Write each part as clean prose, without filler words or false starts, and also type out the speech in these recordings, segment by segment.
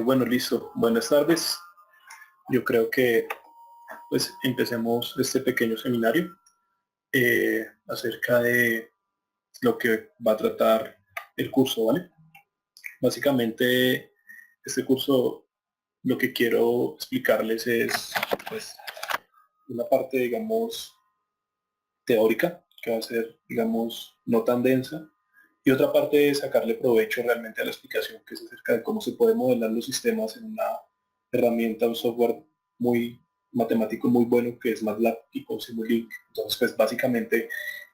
Bueno, listo. Buenas tardes. Yo creo que pues empecemos este pequeño seminario acerca de lo que va a tratar el curso, ¿vale? Básicamente, este curso lo que quiero explicarles es pues una parte, digamos, teórica, que va a ser, digamos, no tan densa, y otra parte es sacarle provecho realmente a la explicación, que es acerca de cómo se puede modelar los sistemas en una herramienta, un software muy matemático muy bueno que es MATLAB y con Simulink. Entonces, pues básicamente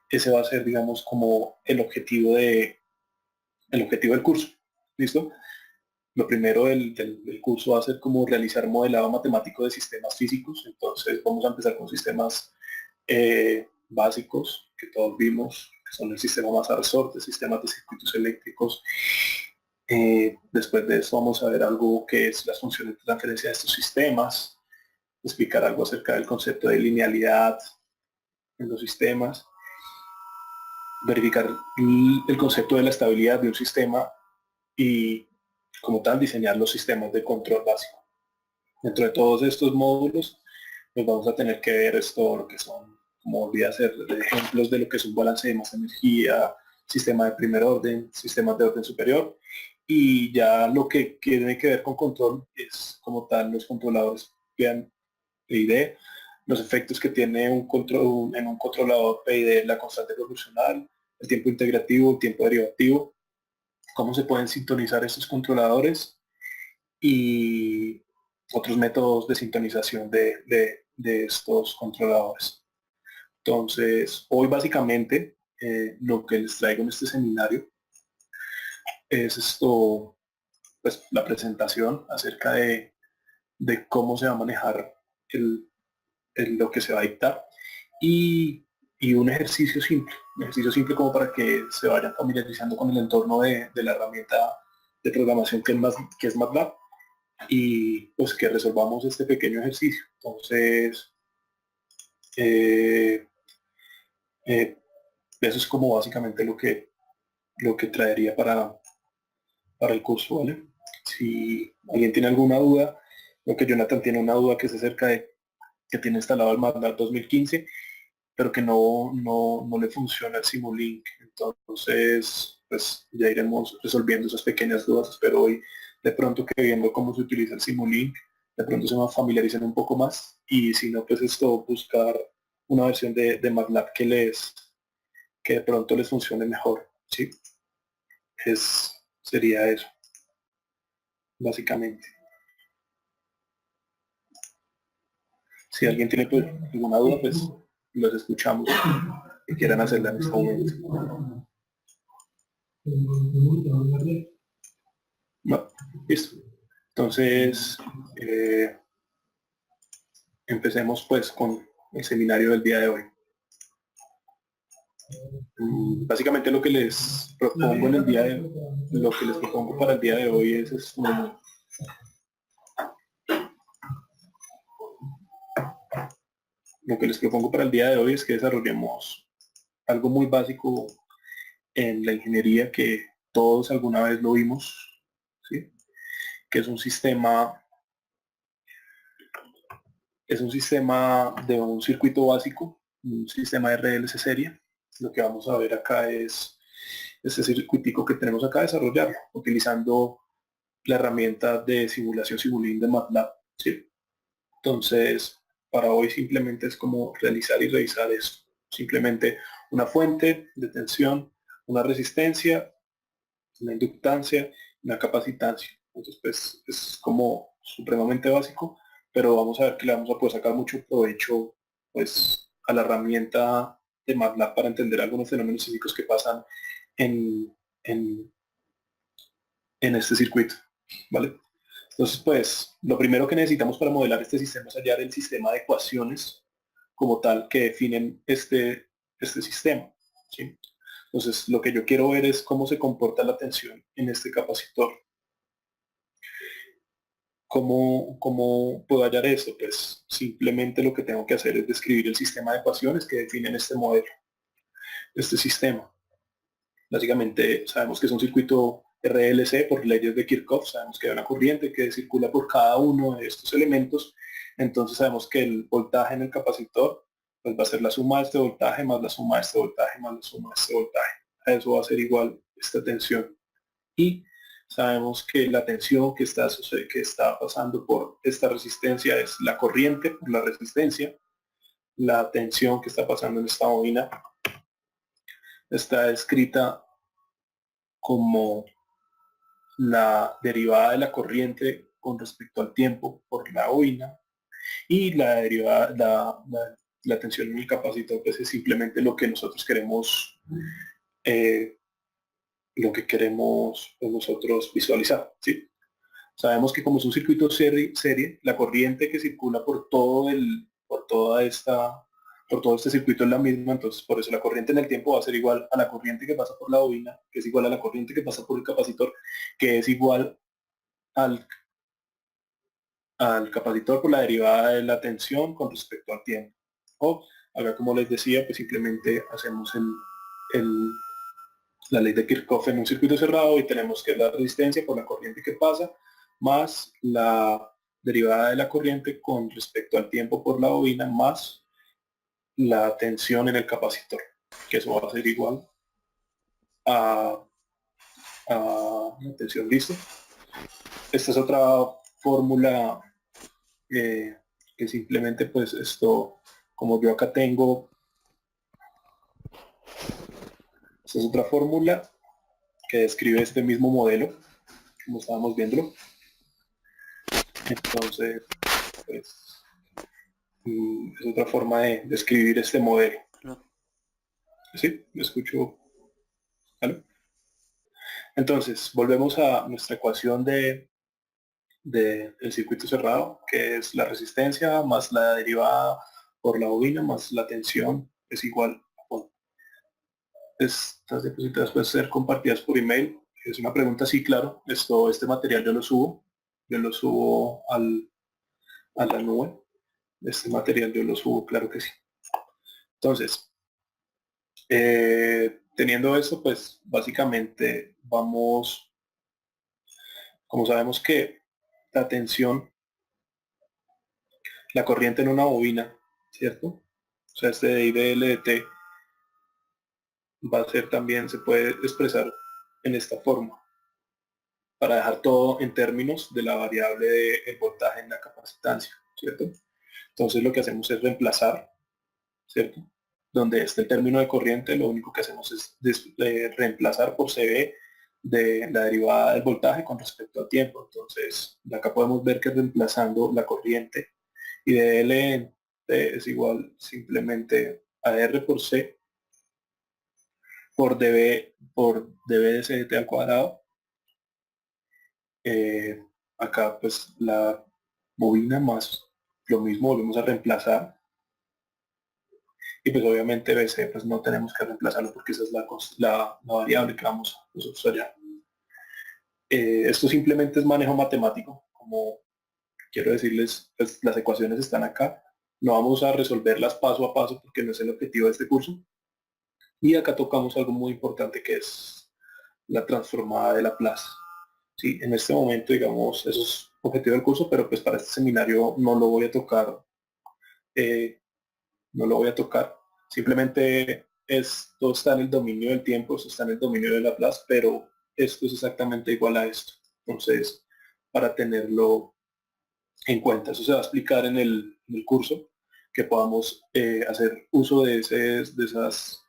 ese va a ser, digamos, como el objetivo del curso. ¿Listo? Lo primero del curso va a ser como realizar modelado matemático de sistemas físicos. Entonces, vamos a empezar con sistemas básicos que todos vimos, que son el sistema masa-resorte, sistemas de circuitos eléctricos. Después de eso vamos a ver algo que es las funciones de transferencia de estos sistemas, explicar algo acerca del concepto de linealidad en los sistemas, verificar el concepto de la estabilidad de un sistema y como tal diseñar los sistemas de control básico. Dentro de todos estos módulos pues vamos a tener que ver esto, lo que son, como voy a hacer ejemplos de lo que es un balance de masa energía, sistema de primer orden, sistemas de orden superior, y ya lo que tiene que ver con control es como tal los controladores PID, los efectos que tiene un control en un controlador PID, la constante proporcional, el tiempo integrativo, el tiempo derivativo, cómo se pueden sintonizar estos controladores y otros métodos de sintonización de estos controladores. Entonces, hoy básicamente lo que les traigo en este seminario es esto, pues la presentación acerca de cómo se va a manejar lo que se va a dictar y un ejercicio simple como para que se vayan familiarizando con el entorno de la herramienta de programación que es MATLAB y pues que resolvamos este pequeño ejercicio. Entonces, eh, eh, eso es como básicamente lo que traería para el curso, ¿vale? Si alguien tiene alguna duda, lo que Jonathan tiene una duda que es acerca de que tiene instalado el MATLAB 2015, pero que no le funciona el Simulink. Entonces, pues ya iremos resolviendo esas pequeñas dudas. Espero hoy de pronto que viendo cómo se utiliza el Simulink, de pronto se me familiaricen un poco más y si no, pues esto, buscar una versión de MATLAB que de pronto les funcione mejor, ¿sí? Sería eso, básicamente. Si alguien tiene pues, alguna duda, pues los escuchamos y quieran hacerla en este momento. No, listo. Entonces, empecemos pues con el seminario del día de hoy. Básicamente lo que les propongo lo que les propongo para el día de hoy es lo que les propongo para el día de hoy es que desarrollemos algo muy básico en la ingeniería que todos alguna vez lo vimos, ¿sí? Que es un sistema de un circuito básico, un sistema RLC serie. Lo que vamos a ver acá es este circuitico que tenemos acá, desarrollarlo utilizando la herramienta de simulación Simulink de MATLAB, ¿sí? Entonces, para hoy simplemente es como realizar y revisar esto. Simplemente una fuente de tensión, una resistencia, una inductancia, una capacitancia. Entonces, pues es como supremamente básico, pero vamos a ver que le vamos a poder sacar mucho provecho pues a la herramienta de MATLAB para entender algunos fenómenos físicos que pasan en, en, en este circuito, ¿vale? Entonces, pues, lo primero que necesitamos para modelar este sistema es hallar el sistema de ecuaciones como tal que definen este sistema, ¿sí? Entonces, lo que yo quiero ver es cómo se comporta la tensión en este capacitor. ¿Cómo puedo hallar eso? Pues simplemente lo que tengo que hacer es describir el sistema de ecuaciones que definen este modelo, este sistema. Básicamente sabemos que es un circuito RLC por leyes de Kirchhoff, sabemos que hay una corriente que circula por cada uno de estos elementos, entonces sabemos que el voltaje en el capacitor pues va a ser la suma de este voltaje más la suma de este voltaje más la suma de este voltaje. A eso va a ser igual esta tensión. Y sabemos que la tensión que está pasando por esta resistencia es la corriente por la resistencia. La tensión que está pasando en esta bobina está escrita como la derivada de la corriente con respecto al tiempo por la bobina, y la derivada, la tensión en el capacitor pues es simplemente eh, lo que queremos pues, nosotros visualizar, ¿sí? Sabemos que como es un circuito serie, la corriente que circula por todo este circuito es la misma, entonces por eso la corriente en el tiempo va a ser igual a la corriente que pasa por la bobina, que es igual a la corriente que pasa por el capacitor, que es igual al, al capacitor por la derivada de la tensión con respecto al tiempo. O acá, como les decía, pues simplemente hacemos el- la ley de Kirchhoff en un circuito cerrado y tenemos que la resistencia por la corriente que pasa más la derivada de la corriente con respecto al tiempo por la bobina más la tensión en el capacitor, que eso va a ser igual a, la tensión, listo. Esta es otra fórmula que simplemente pues esto, como yo acá tengo, esta es otra fórmula que describe este mismo modelo, como estábamos viéndolo. Entonces, pues, es otra forma de describir este modelo. ¿Sí? ¿Me escucho? ¿Vale? Entonces, volvemos a nuestra ecuación del circuito cerrado, que es la resistencia más la derivada por la bobina más la tensión es igual. Bueno, estas diapositivas pueden ser compartidas por email. Es una pregunta, sí, claro. Este material yo lo subo a la nube. Este material yo lo subo, claro que sí. Entonces, teniendo eso, pues básicamente vamos, como sabemos que la tensión, la corriente en una bobina, ¿cierto? O sea, este de I de L de T va a ser también, se puede expresar en esta forma, para dejar todo en términos de la variable del voltaje en la capacitancia, ¿cierto? Entonces lo que hacemos es reemplazar, ¿cierto? Donde esté el término de corriente, lo único que hacemos es reemplazar por CB de la derivada del voltaje con respecto al tiempo. Entonces, acá podemos ver que reemplazando la corriente y de L en T es igual simplemente a R por C por dB de CDT al cuadrado. Eh, Acá pues la bobina más lo mismo volvemos a reemplazar, y pues obviamente BC pues no tenemos que reemplazarlo porque esa es la variable que vamos nosotros allá. Esto simplemente es manejo matemático, como quiero decirles, pues, las ecuaciones están acá, no vamos a resolverlas paso a paso porque no es el objetivo de este curso. Y acá tocamos algo muy importante que es la transformada de Laplace. Sí, en este momento, digamos, eso es objetivo del curso, pero pues para este seminario no lo voy a tocar, no lo voy a tocar. Simplemente esto está en el dominio del tiempo, esto está en el dominio de Laplace, pero esto es exactamente igual a esto. Entonces, para tenerlo en cuenta, eso se va a explicar en el curso, que podamos hacer uso de esas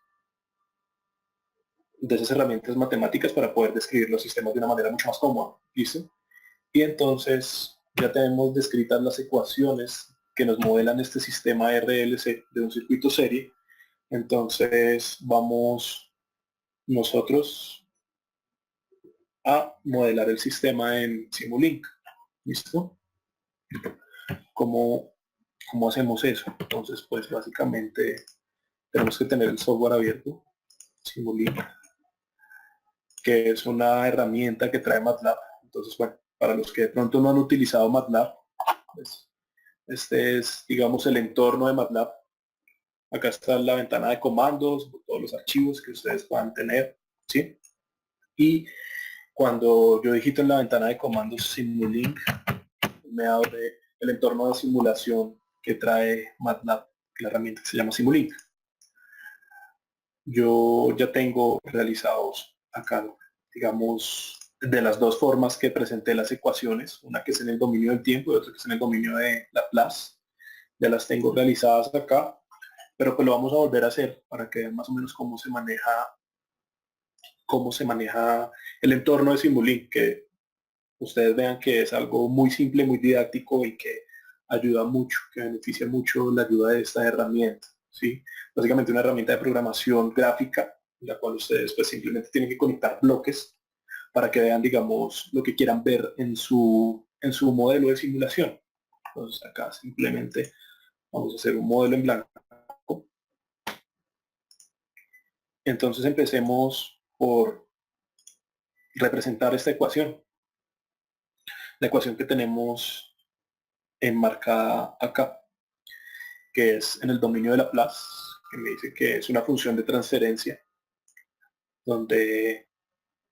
herramientas matemáticas para poder describir los sistemas de una manera mucho más cómoda. ¿Listo? Y entonces ya tenemos descritas las ecuaciones que nos modelan este sistema RLC de un circuito serie. Entonces vamos nosotros a modelar el sistema en Simulink. ¿Listo? ¿Cómo, cómo hacemos eso? Entonces, pues básicamente tenemos que tener el software abierto, Simulink, que es una herramienta que trae MATLAB. Entonces, bueno, para los que de pronto no han utilizado MATLAB, pues este es, digamos, el entorno de MATLAB. Acá está la ventana de comandos, todos los archivos que ustedes puedan tener. ¿sí? Y cuando yo digito en la ventana de comandos Simulink, me abre el entorno de simulación que trae MATLAB, la herramienta que se llama Simulink. Yo ya tengo realizados acá, digamos, de las dos formas que presenté las ecuaciones, una que es en el dominio del tiempo y otra que es en el dominio de Laplace. Ya las tengo realizadas acá, pero pues lo vamos a volver a hacer para que vean más o menos cómo se maneja el entorno de Simulink, que ustedes vean que es algo muy simple, muy didáctico y que ayuda mucho, que beneficia mucho la ayuda de esta herramienta, ¿sí? Básicamente una herramienta de programación gráfica, en la cual ustedes pues simplemente tienen que conectar bloques para que vean, digamos, lo que quieran ver en su modelo de simulación. Entonces acá simplemente vamos a hacer un modelo en blanco. Entonces empecemos por representar esta ecuación. La ecuación que tenemos enmarcada acá, que es en el dominio de Laplace, que me dice que es una función de transferencia donde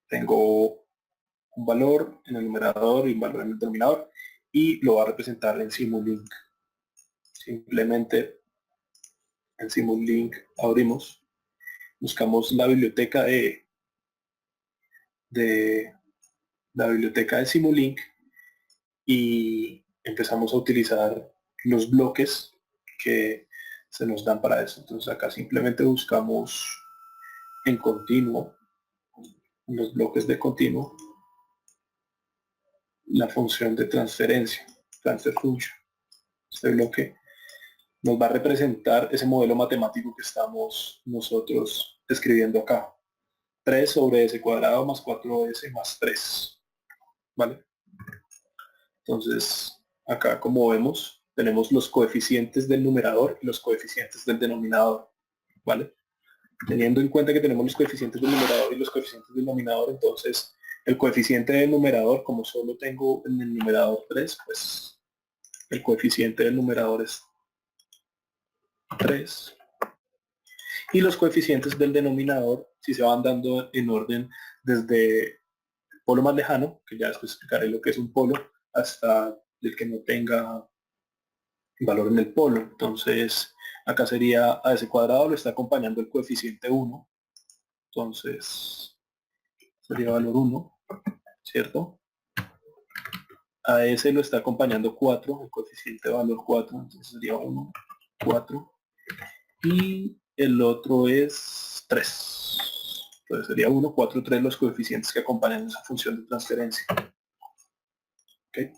tengo un valor en el numerador y un valor en el denominador y lo va a representar en Simulink. Simplemente en Simulink abrimos, buscamos de la biblioteca de Simulink y empezamos a utilizar los bloques que se nos dan para eso. Entonces acá simplemente buscamos en continuo, en los bloques de continuo, la función de transferencia, transfer function. Este bloque nos va a representar ese modelo matemático que estamos nosotros escribiendo acá. 3 sobre s cuadrado más 4s más 3. ¿Vale? Entonces, acá como vemos, tenemos los coeficientes del numerador y los coeficientes del denominador, ¿vale? Teniendo en cuenta que tenemos los coeficientes del numerador y los coeficientes del denominador, entonces el coeficiente del numerador, como solo tengo en el numerador 3, pues el coeficiente del numerador es 3. Y los coeficientes del denominador, si se van dando en orden desde el polo más lejano, que ya después explicaré lo que es un polo, hasta el que no tenga valor en el polo. Entonces, acá sería a ese cuadrado, lo está acompañando el coeficiente 1. Entonces, sería valor 1, ¿cierto? A ese lo está acompañando 4, el coeficiente de valor 4, entonces sería 1, 4. Y el otro es 3. Entonces sería 1, 4, 3 los coeficientes que acompañan esa función de transferencia. ¿Okay?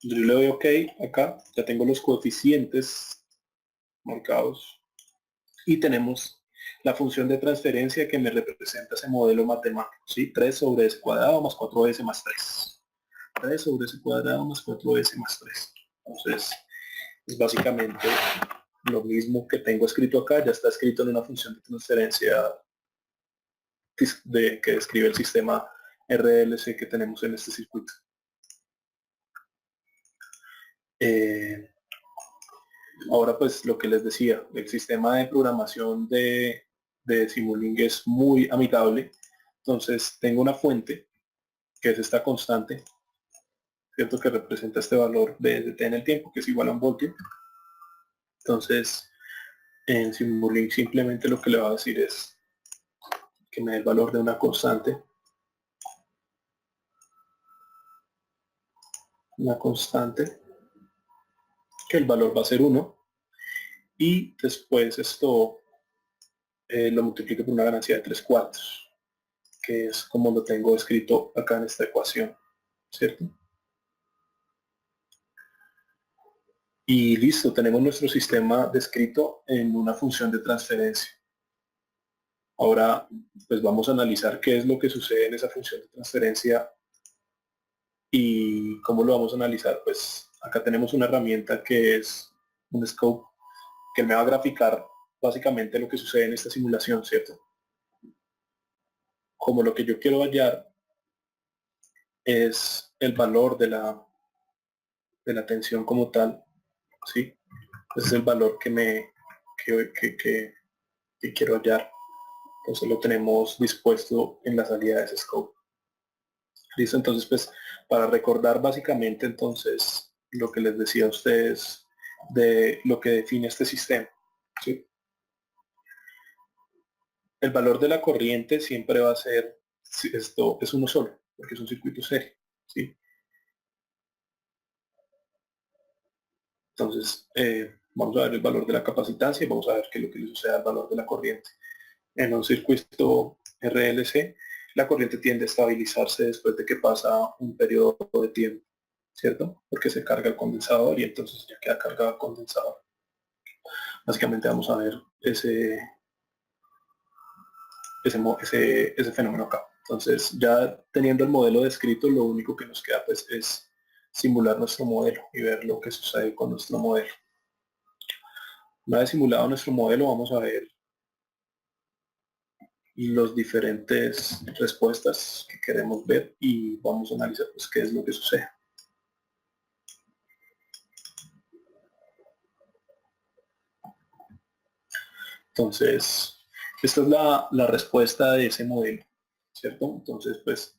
Yo le doy OK acá, ya tengo los coeficientes marcados y tenemos la función de transferencia que me representa ese modelo matemático, ¿sí? 3 sobre s cuadrado más 4s más 3. 3 sobre s cuadrado más 4s más 3. Entonces, es básicamente lo mismo que tengo escrito acá, ya está escrito en una función de transferencia que describe el sistema RLC que tenemos en este circuito. Ahora pues lo que les decía, el sistema de programación de Simulink es muy amigable. Entonces tengo una fuente que es esta constante, ¿cierto? Que representa este valor de t en el tiempo, que es igual a un voltio. Entonces en Simulink simplemente lo que le va a decir es que me dé el valor de una constante. Una constante, que el valor va a ser 1. Y después esto lo multiplico por una ganancia de 3/4, que es como lo tengo escrito acá en esta ecuación, ¿cierto? Y listo, tenemos nuestro sistema descrito en una función de transferencia. Ahora, pues vamos a analizar qué es lo que sucede en esa función de transferencia y cómo lo vamos a analizar. Pues acá tenemos una herramienta que es un scope que me va a graficar básicamente lo que sucede en esta simulación, ¿cierto? Como lo que yo quiero hallar es el valor de la tensión como tal, ¿sí? Ese es el valor que quiero hallar. Entonces lo tenemos dispuesto en la salida de ese scope. Listo, entonces pues para recordar básicamente entonces lo que les decía a ustedes de lo que define este sistema, ¿sí? El valor de la corriente siempre va a ser, esto es uno solo, porque es un circuito serie, ¿sí? Entonces, vamos a ver el valor de la capacitancia y vamos a ver qué es lo que le sucede al valor de la corriente. En un circuito RLC, la corriente tiende a estabilizarse después de que pasa un periodo de tiempo, ¿cierto? Porque se carga el condensador y entonces ya queda cargado el condensador. Básicamente vamos a ver ese fenómeno acá. Entonces, ya teniendo el modelo descrito, lo único que nos queda pues es simular nuestro modelo y ver lo que sucede con nuestro modelo. Una vez simulado nuestro modelo, vamos a ver los diferentes respuestas que queremos ver y vamos a analizar pues qué es lo que sucede. Entonces, esta es la respuesta de ese modelo, ¿cierto? Entonces, pues,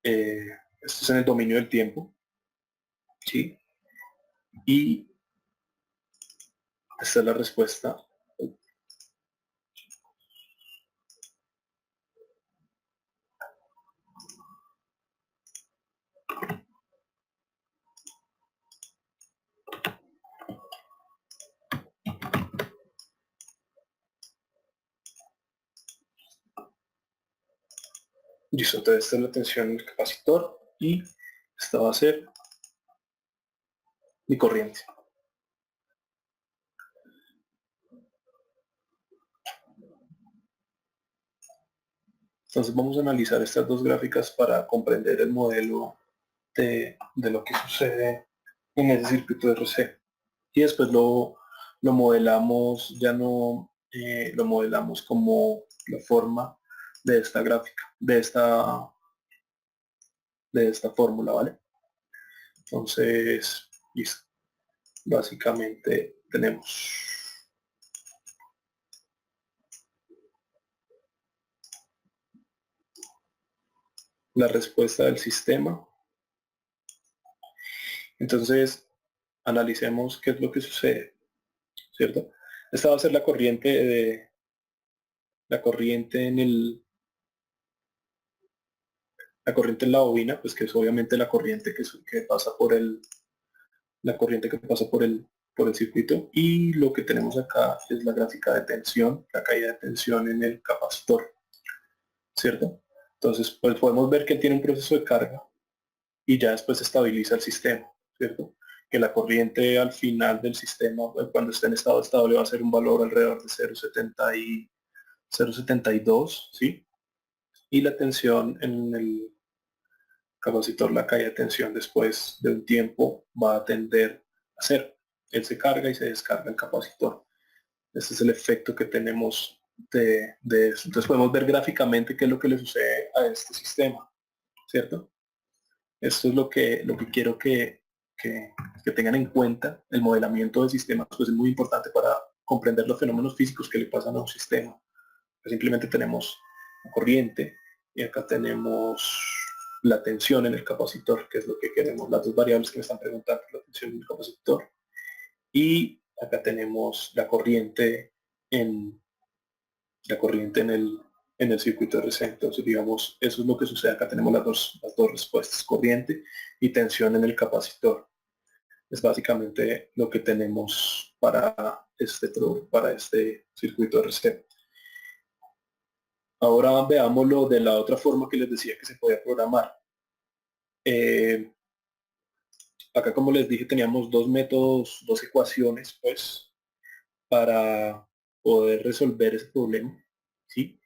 esto es en el dominio del tiempo, ¿sí? Y esta es la respuesta. Listo, entonces esta es la tensión del capacitor y esta va a ser mi corriente. Entonces vamos a analizar estas dos gráficas para comprender el modelo de lo que sucede en ese circuito de RC. Y después lo modelamos, ya no lo modelamos como la forma de esta gráfica, de esta fórmula, ¿vale? Entonces, listo. Básicamente tenemos la respuesta del sistema. Entonces, analicemos qué es lo que sucede, ¿cierto? Esta va a ser la corriente la corriente en la bobina, pues que es obviamente la corriente que pasa la corriente que pasa por el circuito, y lo que tenemos acá es la gráfica de tensión, la caída de tensión en el capacitor, ¿cierto? Entonces, pues podemos ver que tiene un proceso de carga y ya después se estabiliza el sistema, ¿cierto? Que la corriente al final del sistema, cuando esté en estado estable, va a ser un valor alrededor de 0,72, ¿sí? Y la tensión en el capacitor, la caída de tensión después de un tiempo va a tender a cero. Él se carga y se descarga el capacitor. Este es el efecto que tenemos de eso. Entonces podemos ver gráficamente qué es lo que le sucede a este sistema, ¿cierto? Esto es lo que quiero que, que tengan en cuenta. El modelamiento de sistemas pues es muy importante para comprender los fenómenos físicos que le pasan a un sistema. Simplemente tenemos la corriente y acá tenemos la tensión en el capacitor, que es lo que queremos, las dos variables que me están preguntando, la tensión en el capacitor. Y acá tenemos en la corriente en el circuito RC. Entonces, digamos, eso es lo que sucede. Acá tenemos las dos respuestas, corriente y tensión en el capacitor. Es básicamente lo que tenemos para este circuito RC. Ahora veámoslo de la otra forma que les decía que se podía programar. Acá, como les dije, teníamos dos métodos, dos ecuaciones, pues, para poder resolver ese problema, ¿sí?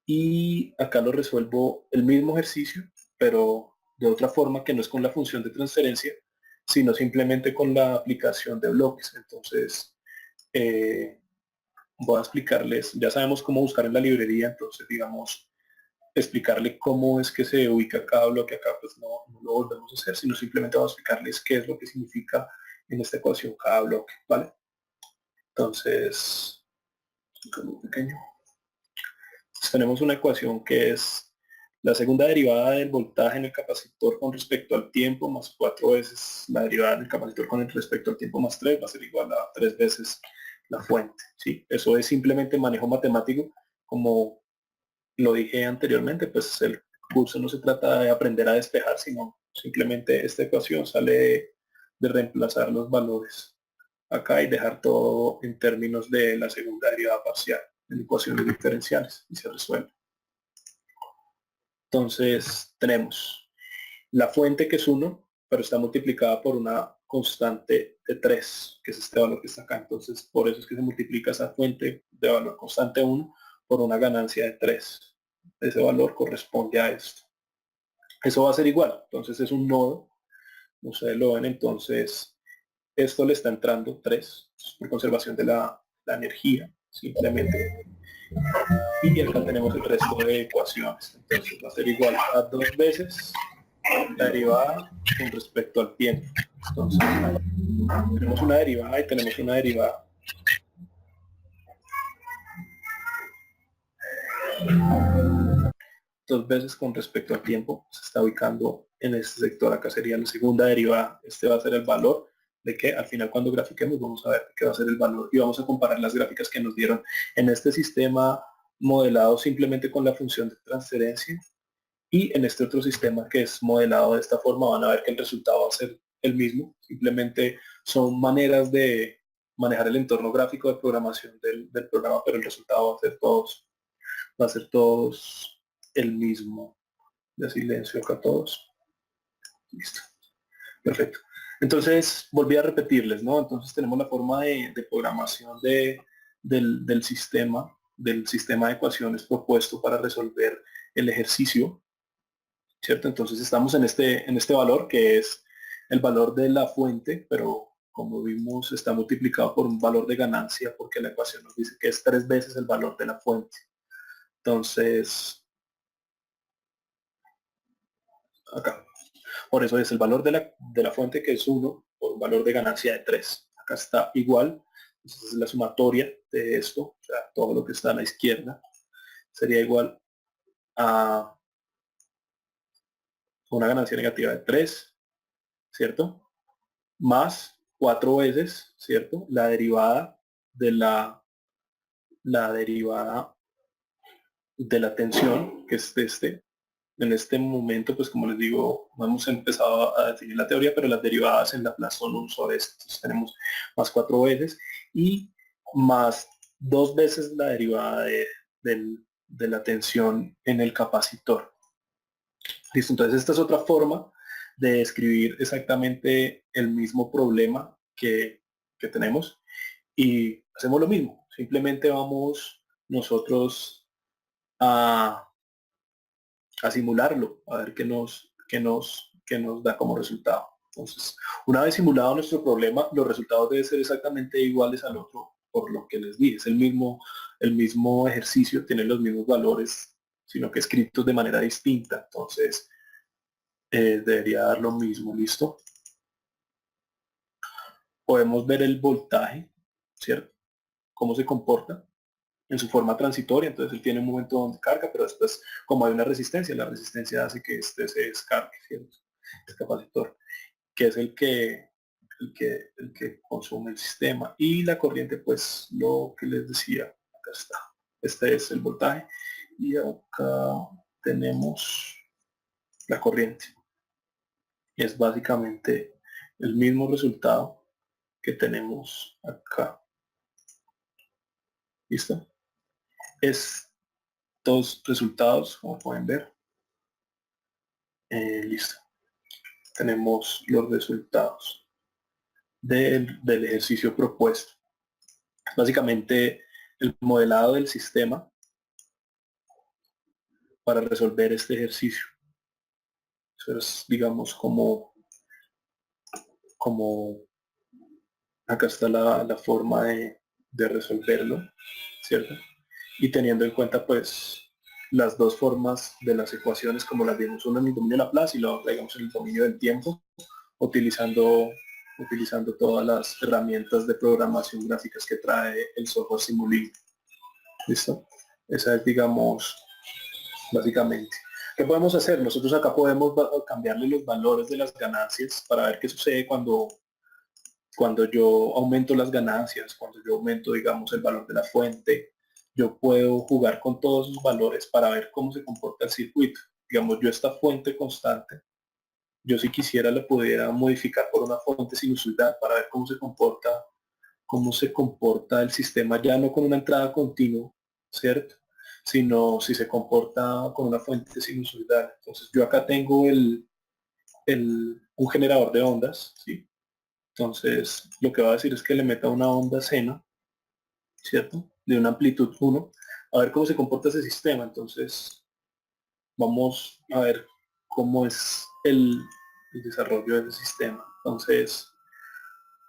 Y acá lo resuelvo el mismo ejercicio, pero de otra forma que no es con la función de transferencia, sino simplemente con la aplicación de bloques. Entonces, eh, voy a explicarles, ya sabemos cómo buscar en la librería, entonces, digamos, explicarle cómo es que se ubica cada bloque acá, pues no lo volvemos a hacer, sino simplemente vamos a explicarles qué es lo que significa en esta ecuación cada bloque, ¿vale? Entonces, un pequeño. tenemos una ecuación que es la segunda derivada del voltaje en el capacitor con respecto al tiempo más 4 veces la derivada del capacitor con respecto al tiempo más 3 va a ser igual a 3 veces la fuente. ¿Sí? Eso es simplemente manejo matemático. Como lo dije anteriormente, pues el curso no se trata de aprender a despejar, sino simplemente esta ecuación sale de reemplazar los valores acá y dejar todo en términos de la segunda derivada parcial en ecuaciones diferenciales y se resuelve. Entonces tenemos la fuente que es 1, pero está multiplicada por una constante de 3, que es este valor que está acá. Entonces por eso es que se multiplica esa fuente de valor constante 1 por una ganancia de 3. Ese valor corresponde a esto. Eso va a ser igual. Entonces es un nodo. Ustedes lo ven, entonces esto le está entrando 3 por conservación de la energía, simplemente. Y acá tenemos el resto de ecuaciones. Entonces va a ser igual a 2 veces la derivada con respecto al tiempo. Entonces tenemos una derivada y tenemos una derivada. Dos veces con respecto al tiempo se está ubicando en este sector. Acá sería la segunda derivada. Este va a ser el valor de que al final cuando grafiquemos vamos a ver qué va a ser el valor y vamos a comparar las gráficas que nos dieron en este sistema modelado simplemente con la función de transferencia y en este otro sistema que es modelado de esta forma van a ver que el resultado va a ser el mismo. Simplemente son maneras de manejar el entorno gráfico de programación del programa, pero el resultado va a ser todos el mismo. De silencio acá todos. Listo. Perfecto. Entonces, volví a repetirles, ¿no? Entonces tenemos la forma de programación del sistema de ecuaciones propuesto para resolver el ejercicio, ¿cierto? Entonces estamos en este valor que es el valor de la fuente, pero como vimos está multiplicado por un valor de ganancia porque la ecuación nos dice que es 3 veces el valor de la fuente. Entonces, acá. Por eso es el valor de la fuente que es 1 por un valor de ganancia de 3. Acá está igual. Entonces es la sumatoria de esto, o sea, todo lo que está a la izquierda sería igual a una ganancia negativa de 3, ¿cierto? Más 4 veces, ¿cierto? La derivada de la derivada de la tensión, que es en este momento, pues como les digo, no hemos empezado a definir la teoría, pero las derivadas en Laplace son un sobre esto. Entonces tenemos más 4 veces y más 2 veces la derivada de la tensión en el capacitor. Listo, entonces esta es otra forma de escribir exactamente el mismo problema que tenemos y hacemos lo mismo. Simplemente vamos nosotros a simularlo, a ver qué nos da como resultado. Entonces, una vez simulado nuestro problema, los resultados deben ser exactamente iguales al otro, por lo que les di. Es el mismo ejercicio, tiene los mismos valores, sino que escritos de manera distinta. Entonces, debería dar lo mismo, ¿listo? Podemos ver el voltaje, ¿cierto? Cómo se comporta en su forma transitoria, entonces él tiene un momento donde carga, pero después, como hay una resistencia, la resistencia hace que este se descargue, ¿cierto? El capacitor, que es el que consume el sistema. Y la corriente, pues lo que les decía, acá está. Este es el voltaje. Y acá tenemos la corriente. Es básicamente el mismo resultado que tenemos acá. ¿Listo? Estos resultados, como pueden ver, listo. Tenemos los resultados del ejercicio propuesto. Básicamente el modelado del sistema para resolver este ejercicio. Eso es, digamos, como acá está la forma de resolverlo, ¿cierto? Y teniendo en cuenta, pues, las dos formas de las ecuaciones, como las vimos, una en el dominio de Laplace y la otra, digamos, en el dominio del tiempo, utilizando todas las herramientas de programación gráficas que trae el software Simulink. ¿Listo? Esa es, digamos, básicamente. ¿Qué podemos hacer? Nosotros acá podemos cambiarle los valores de las ganancias para ver qué sucede cuando yo aumento las ganancias, cuando yo aumento, digamos, el valor de la fuente. Yo puedo jugar con todos esos valores para ver cómo se comporta el circuito. Digamos, yo esta fuente constante, yo si quisiera la pudiera modificar por una fuente sinusoidal para ver cómo se comporta el sistema, ya no con una entrada continua, ¿cierto? Sino si se comporta con una fuente sinusoidal. Entonces yo acá tengo un generador de ondas, ¿sí? Entonces lo que va a decir es que le meta una onda seno, ¿cierto? De una amplitud 1, a ver cómo se comporta ese sistema. Entonces vamos a ver cómo es el desarrollo de ese sistema. Entonces,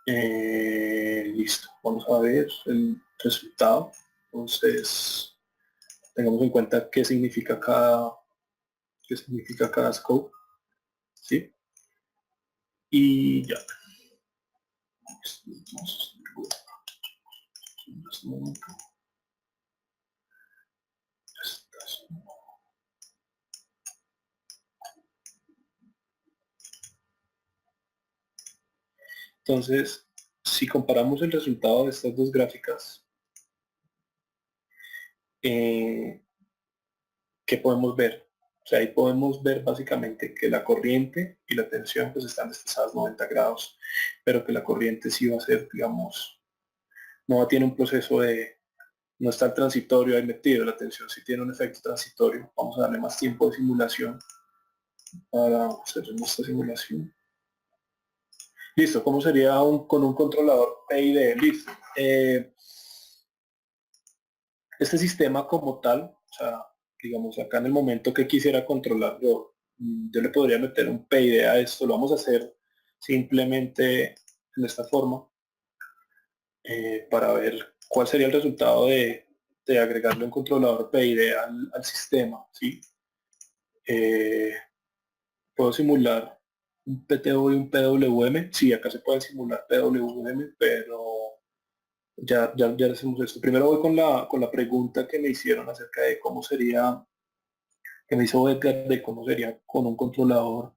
listo, vamos a ver el resultado. Entonces, tengamos en cuenta qué significa cada scope, ¿sí? Y ya. Entonces, si comparamos el resultado de estas dos gráficas, eh, ¿qué podemos ver? O sea, ahí podemos ver básicamente que la corriente y la tensión pues están desfasadas 90 grados, pero que la corriente sí va a ser, digamos, no va a tener un proceso no está el transitorio ahí metido, la tensión sí tiene un efecto transitorio. Vamos a darle más tiempo de simulación para hacer nuestra simulación. Listo, ¿cómo sería con un controlador PID? Listo. Este sistema como tal, o sea, digamos acá en el momento que quisiera controlar, yo le podría meter un PID a esto, lo vamos a hacer simplemente en esta forma, para ver cuál sería el resultado de agregarle un controlador PID al sistema, ¿sí? Eh, Puedo simular un PTO y un PWM, sí, acá se puede simular PWM, pero ya hacemos esto. Primero voy con la pregunta que me hicieron acerca de cómo sería, que me hizo Edgar, de cómo sería con un controlador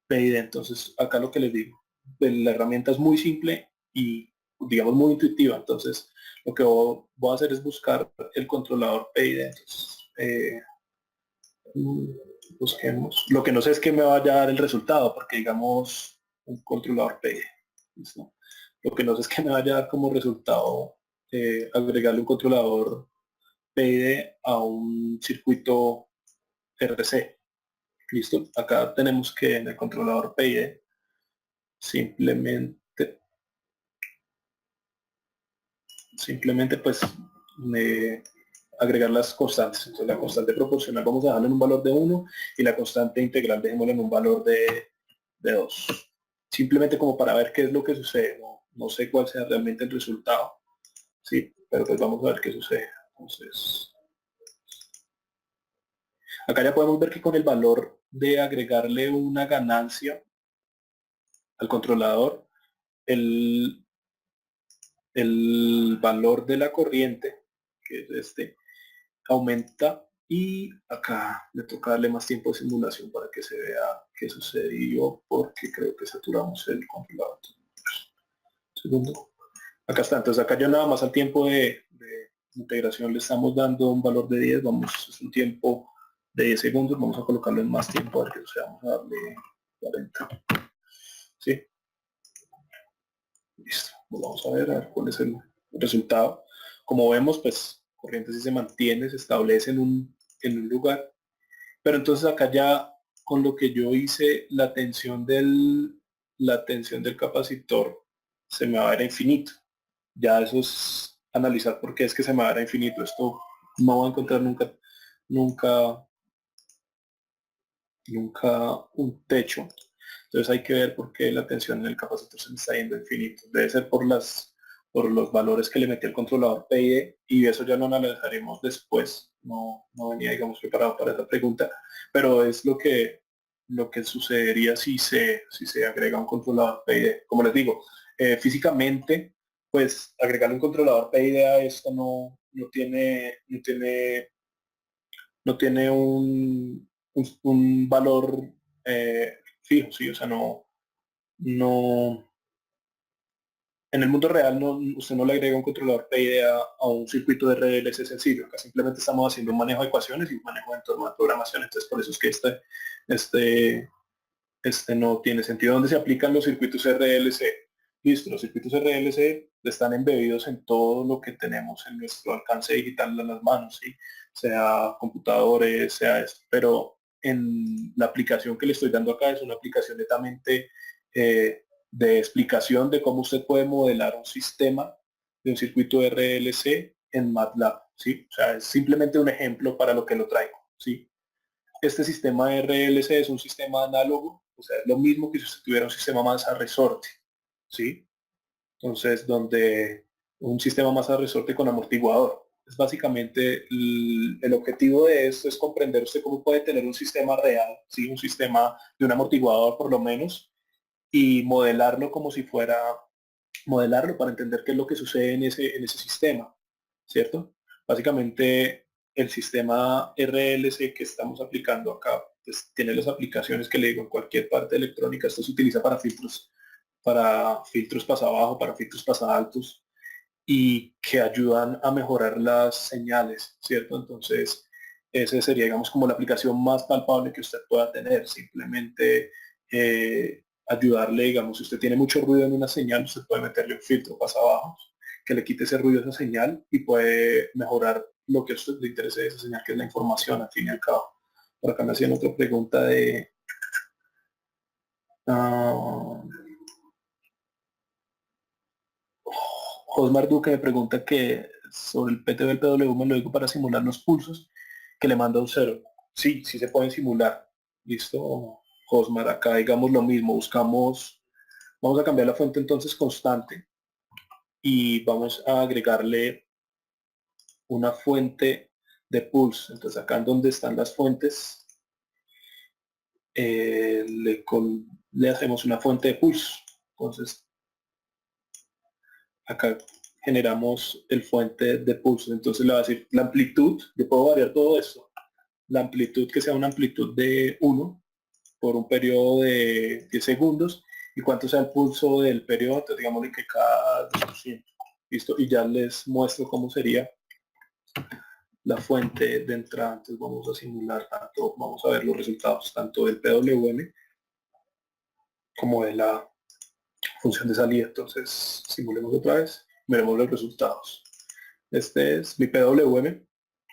PID. Entonces, acá lo que les digo, pues, la herramienta es muy simple y, digamos, muy intuitiva. Entonces, lo que voy a hacer es buscar el controlador PID. Entonces, busquemos. Lo que no sé es que me vaya a dar el resultado, porque digamos, un controlador PID. ¿Listo? Lo que no sé es que me vaya a dar como resultado agregarle un controlador PID a un circuito RC. Listo. Acá tenemos que en el controlador PID simplemente pues agregar las constantes. Entonces la constante proporcional vamos a dejarlo en un valor de 1 y la constante integral dejémoslo en un valor de 2. Simplemente como para ver qué es lo que sucede. No sé cuál sea realmente el resultado. Sí, pero pues vamos a ver qué sucede. Entonces, acá ya podemos ver que con el valor de agregarle una ganancia al controlador, el, el valor de la corriente, que es este, aumenta, y acá le toca darle más tiempo de simulación para que se vea qué sucedió, porque creo que saturamos el controlador. Segundo. Acá está, entonces acá ya nada más al tiempo de integración le estamos dando un valor de 10, es un tiempo de 10 segundos, vamos a colocarlo en más tiempo, a ver que sea, vamos a darle 40. ¿Sí? Listo, pues vamos a ver cuál es el resultado. Como vemos, pues corriente sí se mantiene, se establece en un lugar, pero entonces acá ya con lo que yo hice, la tensión del capacitor se me va a ver a infinito. Ya eso es analizar por qué es que se me va a dar a infinito. Esto no va a encontrar nunca, nunca un techo. Entonces hay que ver por qué la tensión en el capacitor se me está yendo a infinito. Debe ser por los valores que le metí el controlador PID, y eso ya lo analizaremos después. No venía, digamos, preparado para esta pregunta, pero es lo que sucedería si se agrega un controlador PID. Como les digo, físicamente, pues agregarle un controlador PID a esto no tiene no tiene un valor fijo, ¿sí? O sea, no, en el mundo real usted no le agrega un controlador PID a un circuito de RLC sencillo. Acá simplemente estamos haciendo un manejo de ecuaciones y un manejo de entorno de programación. Entonces, por eso es que este, este no tiene sentido. ¿Dónde se aplican los circuitos RLC? Listo, los circuitos RLC están embebidos en todo lo que tenemos en nuestro alcance digital en las manos, ¿sí? Sea computadores, sea esto. Pero en la aplicación que le estoy dando acá es una aplicación netamente de explicación de cómo usted puede modelar un sistema de un circuito RLC en MATLAB, ¿sí? O sea, es simplemente un ejemplo para lo que lo traigo, ¿sí? Este sistema RLC es un sistema análogo, o sea, es lo mismo que si usted tuviera un sistema más a resorte, ¿sí? Entonces, donde un sistema más a resorte con amortiguador. Es básicamente el objetivo de esto es comprender usted cómo puede tener un sistema real, ¿sí? Un sistema de un amortiguador por lo menos, y modelarlo como si fuera, modelarlo para entender qué es lo que sucede en ese sistema, ¿cierto? Básicamente el sistema RLC que estamos aplicando acá, pues tiene las aplicaciones que le digo en cualquier parte electrónica. Esto se utiliza para filtros pasa abajo, para filtros pasa altos y que ayudan a mejorar las señales, ¿cierto? Entonces, ese sería, digamos, como la aplicación más palpable que usted pueda tener. Simplemente ayudarle, digamos, si usted tiene mucho ruido en una señal, usted puede meterle un filtro pasa abajo que le quite ese ruido a esa señal y puede mejorar lo que a usted le interese de esa señal, que es la información, al fin y al cabo. Por acá me hacían otra pregunta de... ah, Josmar Duque me pregunta que sobre el PTB del PWM lo digo para simular los pulsos que le manda un cero. Sí, sí se pueden simular. Listo, Josmar, acá digamos lo mismo, buscamos, vamos a cambiar la fuente entonces constante y vamos a agregarle una fuente de pulso. Entonces acá en donde están las fuentes, le hacemos una fuente de pulso. Entonces acá generamos el fuente de pulso. Entonces le va a decir la amplitud, yo puedo variar todo esto. La amplitud que sea una amplitud de 1 por un periodo de 10 segundos y cuánto sea el pulso del periodo, entonces digamos que cada 2%. Listo, y ya les muestro cómo sería la fuente de entrada. Entonces vamos a simular tanto, vamos a ver los resultados tanto del PWM como de la función de salida. Entonces simulemos otra vez, veremos los resultados. Este es mi PWM.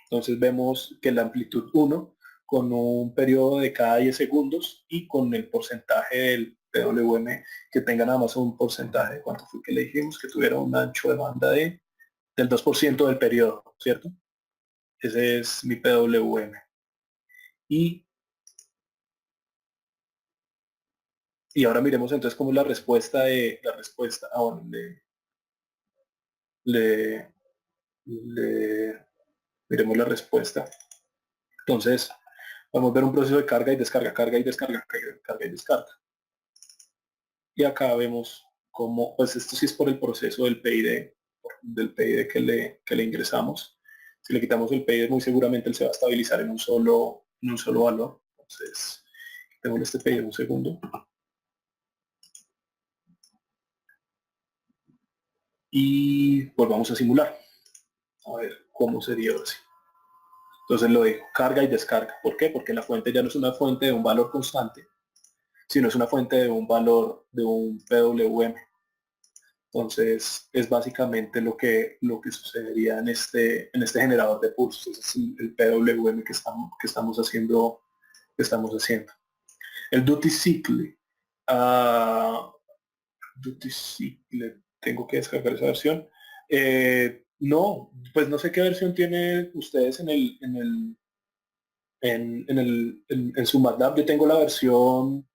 Entonces vemos que la amplitud 1 con un periodo de cada 10 segundos y con el porcentaje del PWM que tenga nada más un porcentaje de cuánto fue que le dijimos, que tuviera un ancho de banda del 2% del periodo, ¿cierto? Ese es mi PWM. Y, y ahora miremos entonces cómo es la respuesta ahora le, le miremos la respuesta. Entonces, vamos a ver un proceso de carga y descarga, carga y descarga, carga y descarga. Y acá vemos cómo, pues esto sí es por el proceso del PID que le ingresamos. Si le quitamos el PID, muy seguramente él se va a estabilizar en un solo valor. Entonces, tengo este PID un segundo. Y volvamos a simular. A ver cómo sería ahora sí. Entonces lo dejo carga y descarga. ¿Por qué? Porque la fuente ya no es una fuente de un valor constante, sino es una fuente de un valor de un PWM. Entonces es básicamente lo que sucedería en este generador de pulsos. Ese es el PWM que estamos haciendo. El duty cycle. ah, Duty cycle, tengo que descargar esa versión. No, pues no sé qué versión tienen ustedes en su MATLAB. Yo tengo la versión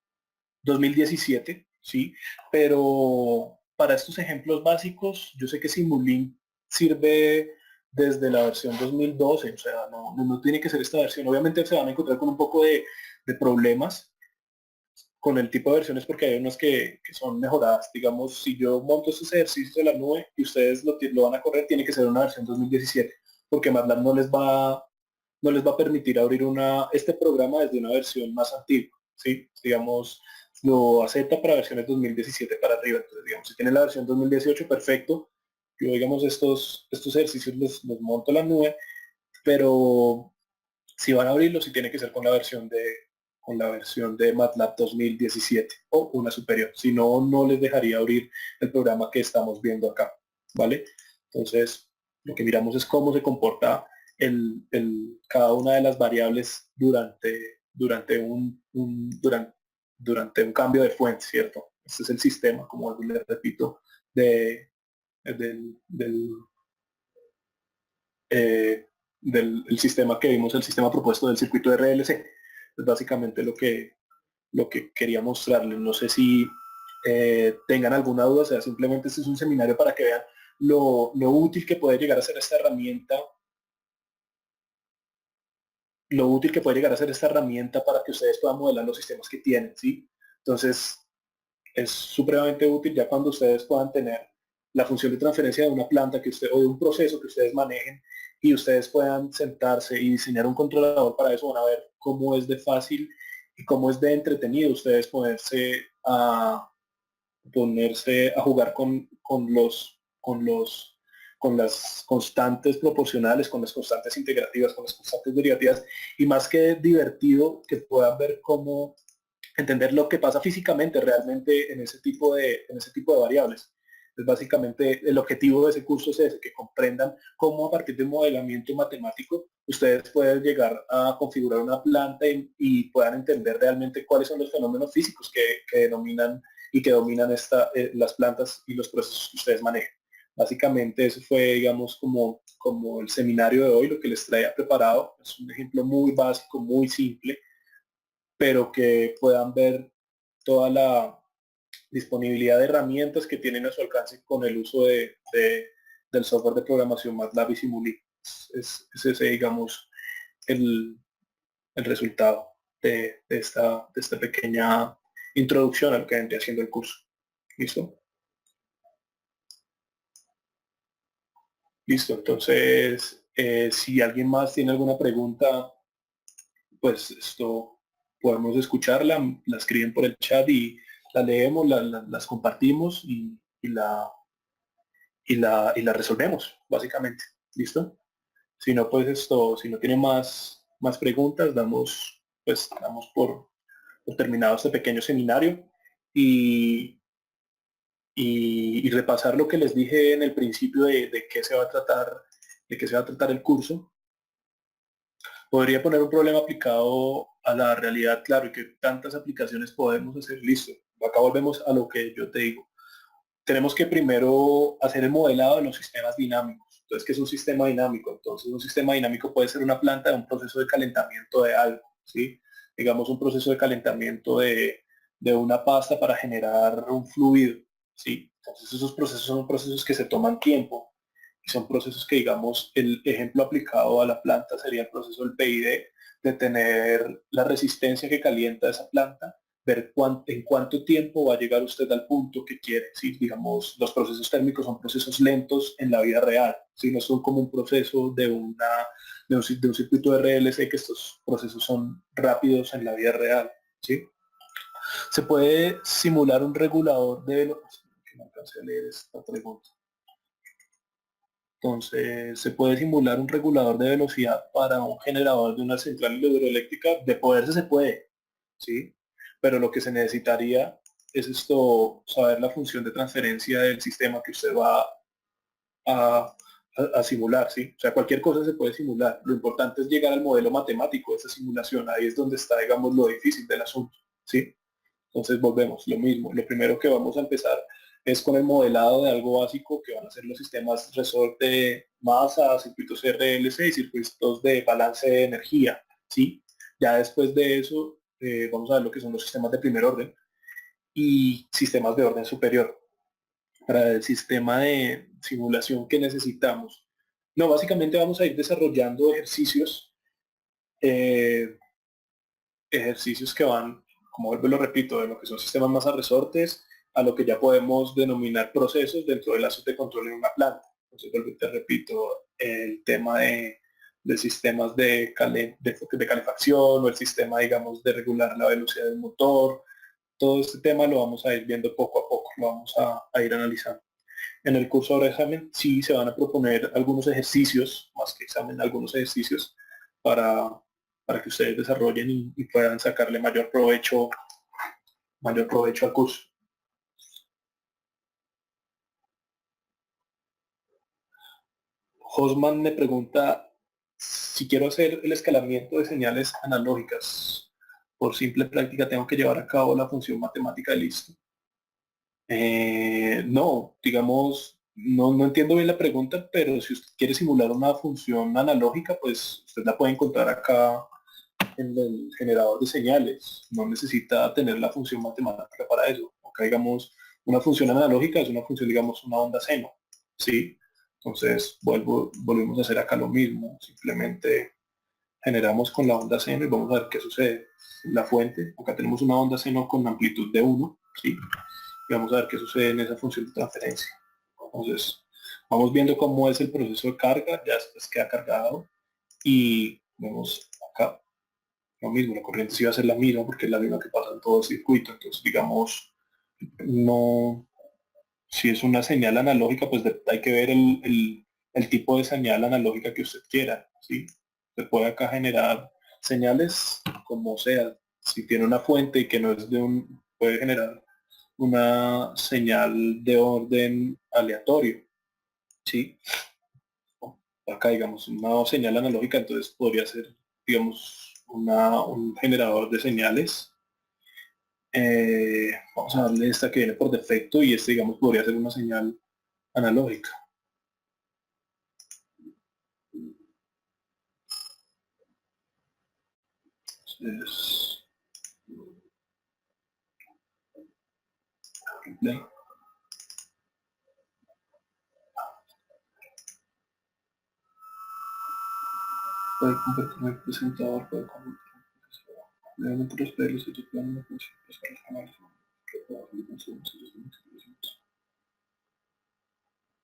2017, sí, pero para estos ejemplos básicos, yo sé que Simulink sirve desde la versión 2012, o sea, no tiene que ser esta versión. Obviamente se van a encontrar con un poco de problemas con el tipo de versiones porque hay unas que son mejoradas. Digamos, si yo monto estos ejercicios de la nube y ustedes lo van a correr, tiene que ser una versión 2017, porque MATLAB no les va a permitir abrir este programa desde una versión más antigua, ¿sí? Digamos, lo acepta para versiones 2017 para arriba. Entonces, digamos, si tienen la versión 2018, perfecto. Yo, digamos, estos ejercicios los monto en la nube, pero si van a abrirlo, sí tiene que ser con la versión de MATLAB 2017 o una superior. Si no, no les dejaría abrir el programa que estamos viendo acá, ¿vale? Entonces, lo que miramos es cómo se comporta cada una de las variables durante un cambio de fuente, ¿cierto? Este es el sistema, como les repito, de, del, del, el sistema que vimos, el sistema propuesto del circuito de RLC. Es básicamente lo que quería mostrarles. No sé si tengan alguna duda, o sea, simplemente este es un seminario para que vean lo útil que puede llegar a ser esta herramienta, para que ustedes puedan modelar los sistemas que tienen, ¿sí? Entonces, es supremamente útil ya cuando ustedes puedan tener la función de transferencia de una planta o de un proceso que ustedes manejen y ustedes puedan sentarse y diseñar un controlador para eso. Van a ver cómo es de fácil y cómo es de entretenido ustedes ponerse a jugar con las constantes proporcionales, con las constantes integrativas, con las constantes derivativas, y más que divertido, que puedan ver cómo entender lo que pasa físicamente realmente en ese tipo de variables. Es básicamente el objetivo de ese curso es ese, que comprendan cómo a partir de un modelamiento matemático ustedes pueden llegar a configurar una planta y puedan entender realmente cuáles son los fenómenos físicos que dominan las plantas y los procesos que ustedes manejan. Básicamente eso fue, digamos, como el seminario de hoy, lo que les traía preparado. Es un ejemplo muy básico, muy simple, pero que puedan ver toda la disponibilidad de herramientas que tienen a su alcance con el uso del software de programación MATLAB y Simulink. Es ese, digamos, el, el resultado de esta pequeña introducción a lo que vendría haciendo el curso. ¿Listo? Listo. Entonces, si alguien más tiene alguna pregunta, pues esto podemos escucharla, la escriben por el chat y la leemos, las compartimos y la resolvemos, básicamente. ¿Listo? Si no, pues si no tiene más preguntas, damos por terminado este pequeño seminario y, y repasar lo que les dije en el principio de qué se va a tratar, de qué se va a tratar el curso. Podría poner un problema aplicado a la realidad, claro, y que tantas aplicaciones podemos hacer. Listo. Acá volvemos a lo que yo te digo. Tenemos que primero hacer el modelado de los sistemas dinámicos. Entonces, ¿qué es un sistema dinámico? Entonces, un sistema dinámico puede ser una planta de un proceso de calentamiento de algo, ¿sí? Digamos, un proceso de calentamiento de una pasta para generar un fluido, ¿sí? Entonces, esos procesos son procesos que se toman tiempo y son procesos que, digamos, el ejemplo aplicado a la planta sería el proceso del PID, de tener la resistencia que calienta esa planta, ver en cuánto tiempo va a llegar usted al punto que quiere. ¿Sí? Digamos, los procesos térmicos son procesos lentos en la vida real, ¿sí? No son como un proceso de un circuito de RLC, que estos procesos son rápidos en la vida real. ¿Sí? Se puede simular un regulador de velocidad. Que no alcancé a leer esta pregunta. Entonces, se puede simular un regulador de velocidad para un generador de una central hidroeléctrica. De poderse se puede, ¿sí? Pero lo que se necesitaría es saber la función de transferencia del sistema que usted va a simular, ¿sí? O sea, cualquier cosa se puede simular. Lo importante es llegar al modelo matemático de esa simulación. Ahí es donde está, digamos, lo difícil del asunto, ¿sí? Entonces volvemos, lo mismo. Lo primero que vamos a empezar es con el modelado de algo básico que van a ser los sistemas resorte masa, circuitos RLC y circuitos de balance de energía, ¿sí? Ya después de eso vamos a ver lo que son los sistemas de primer orden y sistemas de orden superior. Para el sistema de simulación que necesitamos. No, básicamente vamos a ir desarrollando eh, ejercicios que van, como vuelvo y lo repito, de lo que son sistemas más a resortes, a lo que ya podemos denominar procesos dentro de lazos de control en una planta. Entonces, vuelvo y te repito, el tema de sistemas de calefacción o el sistema, digamos, de regular la velocidad del motor. Todo este tema lo vamos a ir viendo poco a poco, lo vamos a ir analizando. En el curso de examen sí se van a proponer algunos ejercicios, más que examen, algunos ejercicios para, para que ustedes desarrollen y puedan sacarle mayor provecho al curso. Hosman me pregunta si quiero hacer el escalamiento de señales analógicas. Por simple práctica tengo que llevar a cabo la función matemática de listo. No, digamos, no entiendo bien la pregunta, pero si usted quiere simular una función analógica, pues usted la puede encontrar acá en el generador de señales. No necesita tener la función matemática para eso. Acá, digamos, una función analógica es una función, digamos, una onda seno, ¿sí? Entonces, volvemos a hacer acá lo mismo. Simplemente generamos con la onda seno y vamos a ver qué sucede. La fuente, acá tenemos una onda seno con amplitud de 1, ¿sí? Y vamos a ver qué sucede en esa función de transferencia. Entonces, vamos viendo cómo es el proceso de carga, ya después queda cargado y vemos acá lo mismo, la corriente sí va a ser la misma porque es la misma que pasa en todo el circuito. Entonces, digamos, no, si es una señal analógica, pues hay que ver el tipo de señal analógica que usted quiera, ¿sí? Se puede acá generar señales como sea. Si tiene una fuente y que no es puede generar una señal de orden aleatorio, ¿sí? Acá, digamos, una señal analógica, entonces podría ser, digamos, un generador de señales. Vamos a darle esta que viene por defecto y este, digamos, podría ser una señal analógica. Entonces, play. Puede convertirme en presentador, puede convertirme en legalmente los pelos y tu plan no funciona para los canales.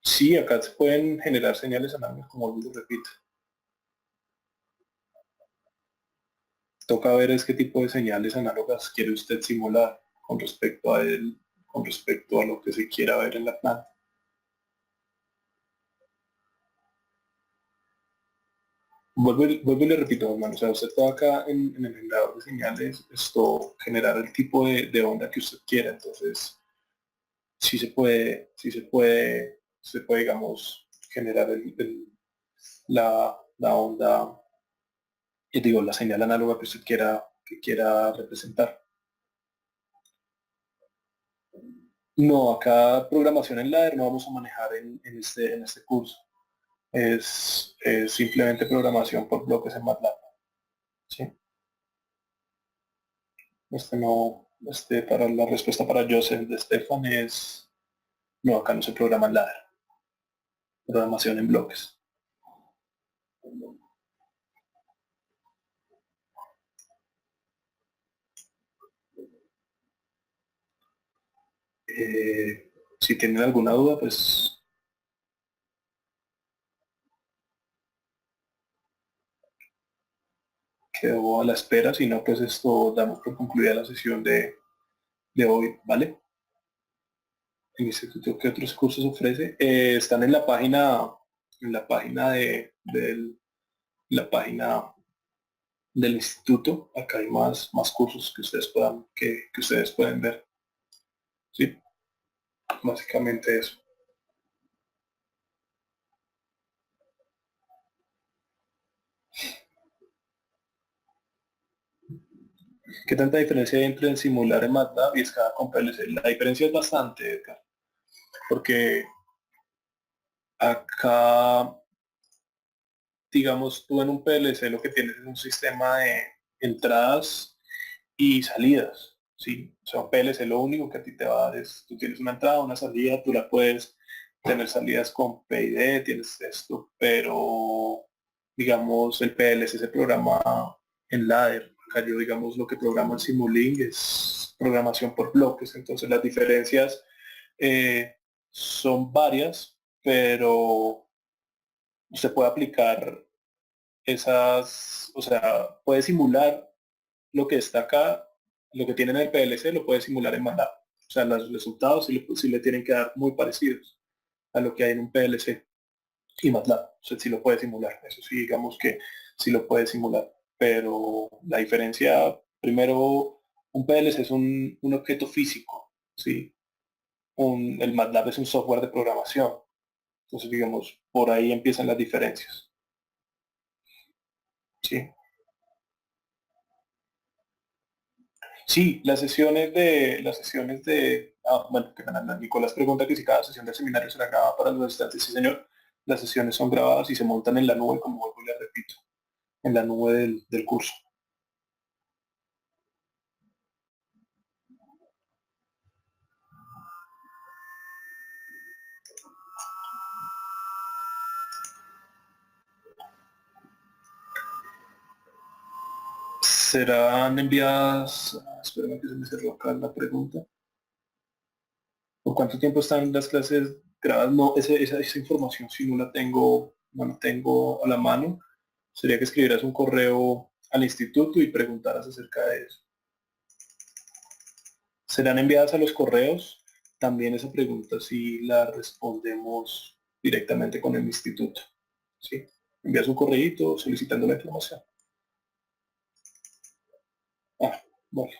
Sí, acá se pueden generar señales análogas, como lo repito. Toca ver es qué tipo de señales análogas quiere usted simular con respecto a lo que se quiera ver en la planta. Vuelvo y le repito, hermano, o sea, usted está acá en el generador de señales, esto generar el tipo de onda que usted quiera, entonces sí se puede, digamos, generar la onda, y digo, la señal análoga que usted quiera representar. No, acá programación en ladder no vamos a manejar en este curso. Es simplemente programación por bloques en MATLAB. ¿Sí? No, para la respuesta para Joseph de Stefan es, no, acá no se programa en ladder, programación en bloques. Si tienen alguna duda, pues quedo a la espera, si no, pues esto damos por concluida la sesión de hoy, ¿vale? El instituto, ¿qué otros cursos ofrece? Están en la página del instituto. Acá hay más cursos que ustedes pueden ver. Sí, básicamente eso. ¿Qué tanta diferencia hay entre simular en MATLAB y escalar con PLC? La diferencia es bastante, Edgar, porque acá, digamos, tú en un PLC lo que tienes es un sistema de entradas y salidas, ¿sí? O sea, un PLC lo único que a ti te va a dar es, tú tienes una entrada, una salida, tú la puedes tener salidas con PID, tienes esto, pero, digamos, el PLC se programa en ladder. Acá yo, digamos, lo que programa el Simulink es programación por bloques, entonces las diferencias son varias, pero se puede aplicar esas, o sea, puede simular lo que está acá, lo que tiene en el PLC, lo puede simular en MATLAB. O sea, los resultados sí le tienen que dar muy parecidos a lo que hay en un PLC y MATLAB. O sea, sí lo puede simular. Eso sí, digamos que sí lo puede simular. Pero la diferencia, primero, un PLC es un objeto físico, ¿sí? El MATLAB es un software de programación. Entonces, digamos, por ahí empiezan las diferencias. Sí. Sí, bueno, que Nicolás pregunta que si cada sesión del seminario será grabada para los estudiantes. Sí, señor, las sesiones son grabadas y se montan en la nube, como vuelvo y le repito, en la nube del curso. Serán enviadas, espérame que se me cerró acá la pregunta. ¿Por cuánto tiempo están las clases grabadas? No, esa información si no la tengo a la mano. Sería que escribieras un correo al instituto y preguntaras acerca de eso. ¿Serán enviadas a los correos? También esa pregunta si la respondemos directamente con el instituto. ¿Sí? Envías un correíto solicitando la información. Ah, vale.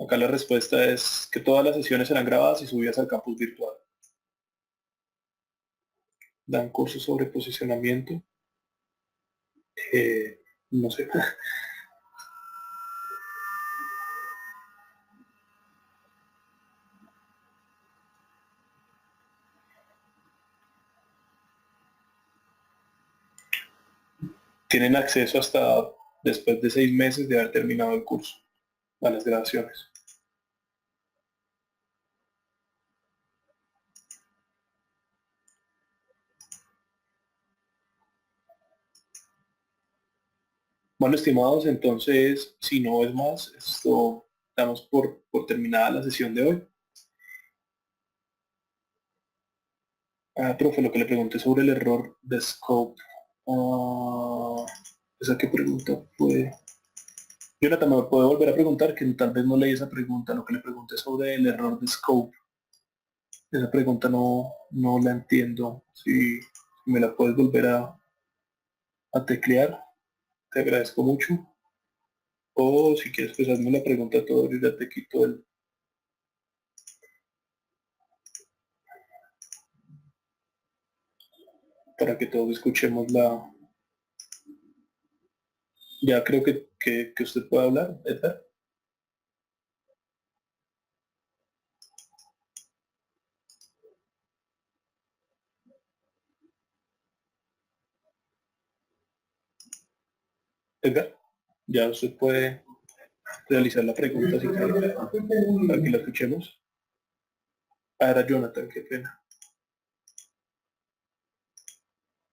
Acá la respuesta es que todas las sesiones serán grabadas y subidas al campus virtual. Dan cursos sobre posicionamiento. No sé. Tienen acceso hasta después de 6 meses de haber terminado el curso a las grabaciones. Bueno, estimados, entonces, si no es más, esto damos por terminada la sesión de hoy. Ah, profe, lo que le pregunté sobre el error de scope. Ah, ¿esa qué pregunta fue? Jonathan, ¿me puede volver a preguntar? Que tal vez no leí esa pregunta, lo que le pregunté sobre el error de scope. Esa pregunta no la entiendo. Si me la puedes volver a teclear, te agradezco mucho. O si quieres, pues hazme la pregunta todo y ya te quito para que todos escuchemos la... Ya creo que usted puede hablar, Edgar. Edgar, ya usted puede realizar la pregunta si quiere, para que la escuchemos. Ah, era Jonathan, qué pena.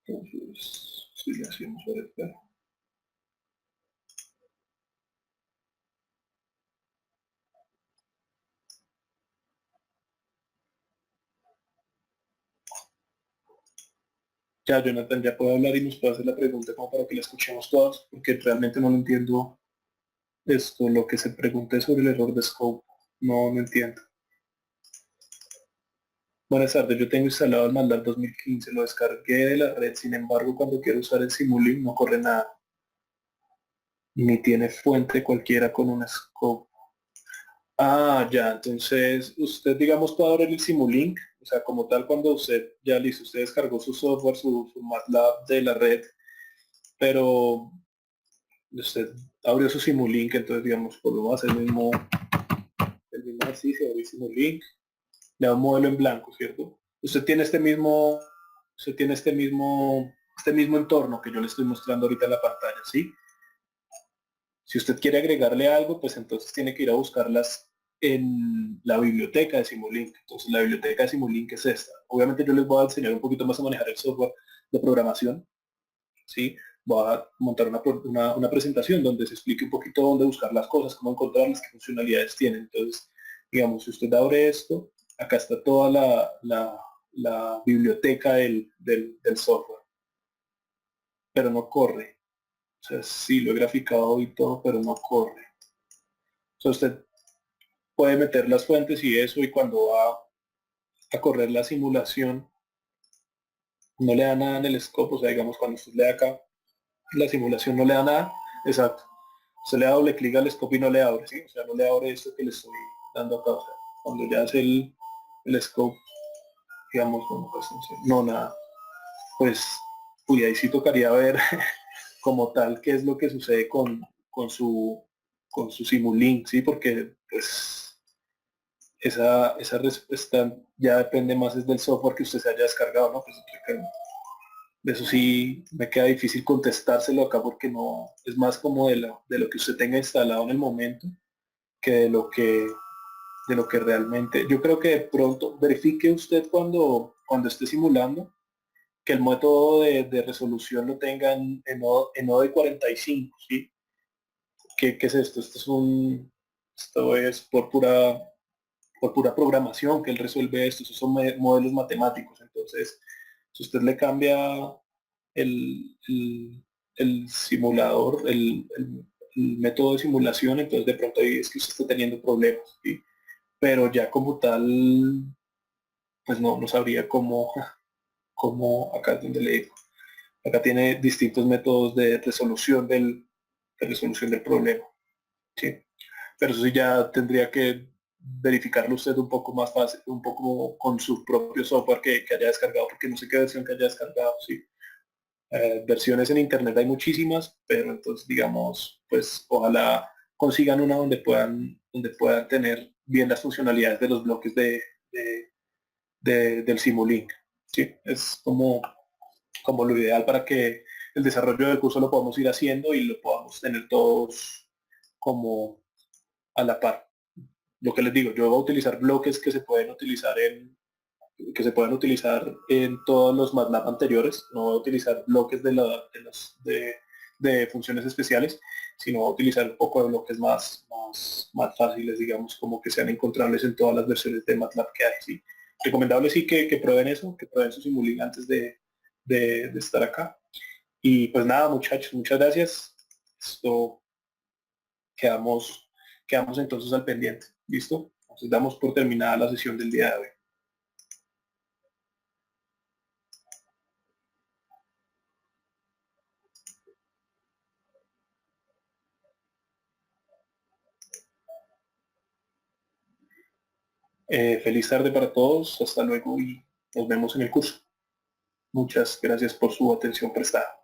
Entonces, sí, le hacemos a Edgar. Ya, Jonathan, ya puede hablar y nos puede hacer la pregunta como para que la escuchemos todas, porque realmente no lo entiendo esto, lo que se pregunte sobre el error de scope. No entiendo. Buenas tardes, yo tengo instalado el MATLAB 2015, lo descargué de la red, sin embargo, cuando quiero usar el Simulink no corre nada, ni tiene fuente cualquiera con un scope. Ah, ya, entonces usted, digamos, puede abrir el Simulink, o sea, como tal, cuando usted ya listo, usted descargó su software, su MATLAB de la red, pero usted abrió su Simulink, entonces, digamos, podemos hacer el mismo ejercicio, abrir Simulink, le da un modelo en blanco, ¿cierto? Usted tiene este mismo entorno que yo le estoy mostrando ahorita en la pantalla, ¿sí? Si usted quiere agregarle algo, pues entonces tiene que ir a buscarlas en la biblioteca de Simulink. Entonces la biblioteca de Simulink es esta. Obviamente yo les voy a enseñar un poquito más a manejar el software de programación, ¿sí? Voy a montar una presentación donde se explique un poquito dónde buscar las cosas, cómo encontrarlas, qué funcionalidades tienen. Entonces, digamos, si usted abre esto, acá está toda la biblioteca del software, pero no corre. O sea, sí lo he graficado y todo, pero no corre. O sea, usted puede meter las fuentes y eso, y cuando va a correr la simulación, no le da nada en el scope. O sea, digamos, cuando usted le da acá, la simulación no le da nada. Exacto. Usted le da doble clic al scope y no le abre, ¿sí? O sea, no le abre esto que le estoy dando acá. O sea, cuando ya hace el scope, digamos, bueno, pues no sé, no nada. Pues, uy, ahí sí tocaría ver como tal qué es lo que sucede con su Simulink, ¿sí? Porque, pues, esa respuesta ya depende más es del software que usted se haya descargado, ¿no? Pues, de eso sí me queda difícil contestárselo acá porque no, es más como de lo que usted tenga instalado en el momento que de lo que realmente. Yo creo que de pronto verifique usted cuando esté simulando que el método de resolución lo tenga en ODE 45, ¿sí? ¿Qué es esto? Esto es por pura programación que él resuelve esto. Esos son modelos matemáticos. Entonces, si usted le cambia el simulador, el método de simulación, entonces de pronto ahí es que usted está teniendo problemas, ¿sí? Pero ya como tal, pues no sabría cómo acá es donde le digo. Acá tiene distintos métodos de resolución del problema, ¿sí? Pero eso sí ya tendría que verificarlo usted un poco más fácil, un poco con su propio software que haya descargado, porque no sé qué versión que haya descargado, ¿sí? Versiones en internet hay muchísimas, pero entonces digamos, pues ojalá consigan una donde puedan tener bien las funcionalidades de los bloques del Simulink, ¿sí? Es como lo ideal para que el desarrollo del curso lo podamos ir haciendo y lo podamos tener todos como a la par. Lo que les digo, yo voy a utilizar bloques que se pueden utilizar en todos los MATLAB anteriores. No voy a utilizar bloques de funciones especiales, sino voy a utilizar un poco de bloques más fáciles, digamos, como que sean encontrables en todas las versiones de MATLAB que hay. ¿Sí? Recomendable sí que prueben eso, que prueben su Simulink antes de estar acá. Y pues nada, muchachos, muchas gracias. Esto quedamos, quedamos entonces al pendiente. ¿Listo? Entonces damos por terminada la sesión del día de hoy. Feliz tarde para todos, hasta luego y nos vemos en el curso. Muchas gracias por su atención prestada.